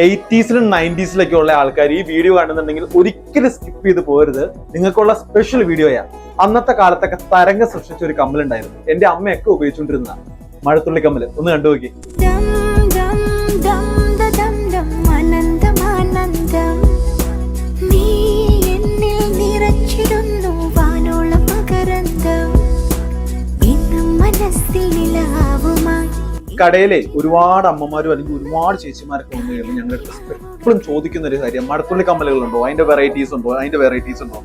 80s-ലും 90s-ലൊക്കെ ഉള്ള ആൾക്കാർ ഈ വീഡിയോ കാണുന്നുണ്ടെങ്കിൽ ഒരിക്കലും സ്കിപ്പ് ചെയ്ത് പോരുത്. നിങ്ങൾക്കുള്ള സ്പെഷ്യൽ വീഡിയോയാണ്. അന്നത്തെ കാലത്തൊക്കെ തരംഗം സൃഷ്ടിച്ച ഒരു കമ്മലുണ്ടായിരുന്നു. എന്റെ അമ്മയൊക്കെ ഉപയോഗിച്ചുകൊണ്ടിരുന്ന മഴത്തുള്ളി കമ്മല്. ഒന്ന് കണ്ടു നോക്കി. കടയിലെ ഒരുപാട് അമ്മമാരും അല്ലെങ്കിൽ ഒരുപാട് ചേച്ചിമാരൊക്കെ വന്നു കഴിയുമ്പോൾ ഞങ്ങളുടെ അടുത്ത് എപ്പോഴും ചോദിക്കുന്ന ഒരു കാര്യം, മഴത്തുള്ളി കമ്മലുകളുണ്ടോ, അതിന്റെ വെറൈറ്റീസ് ഉണ്ടോ.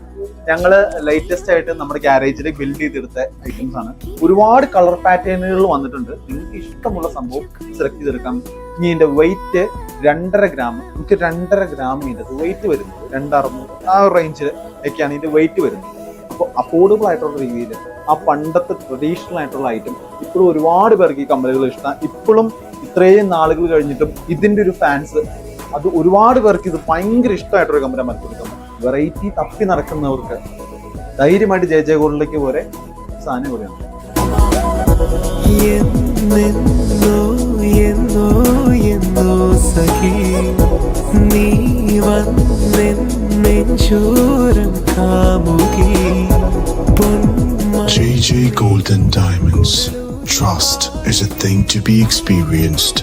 ഞങ്ങള് ലേറ്റസ്റ്റ് ആയിട്ട് നമ്മുടെ ഗ്യാരേജിൽ ബിൽഡ് ചെയ്തെടുത്ത ഐറ്റംസ് ആണ്. ഒരുപാട് കളർ പാറ്റേണുകൾ വന്നിട്ടുണ്ട്. നിങ്ങൾക്ക് ഇഷ്ടമുള്ള സംഭവം സെലക്ട് ചെയ്തെടുക്കാം. ഇനി ഇതിന്റെ വെയിറ്റ് 2.5 ഗ്രാം, നമുക്ക് 2.5 ഗ്രാം ഇതിന്റെ വെയിറ്റ് വരുന്നത് 2600 ആ റേഞ്ചിൽ ഒക്കെയാണ് ഇതിന്റെ വെയിറ്റ് വരുന്നത്. അപ്പോൾ അഫോർഡബിൾ ആയിട്ടുള്ള രീതിയിൽ ആ പണ്ടത്തെ ട്രഡീഷണൽ ആയിട്ടുള്ള ഐറ്റം ഇപ്പോഴും ഒരുപാട് പേർക്ക് ഈ കമ്മലുകൾ ഇഷ്ടമാണ്. ഇപ്പോഴും ഇത്രയും നാളുകൾ കഴിഞ്ഞിട്ടും ഇതിന്റെ ഒരു ഫാൻസ്, അത് ഒരുപാട് പേർക്ക് ഇത് ഭയങ്കര ഇഷ്ടമായിട്ടൊരു കമ്മല മരത്തുള്ളി. വെറൈറ്റി തപ്പി നടക്കുന്നവർക്ക് ധൈര്യമായിട്ട് ജെ ഗോൾഡിലേക്ക് പോലെ സാധനം കൂടെയാണ്. JJ Golden Diamonds. Trust is a thing to be experienced.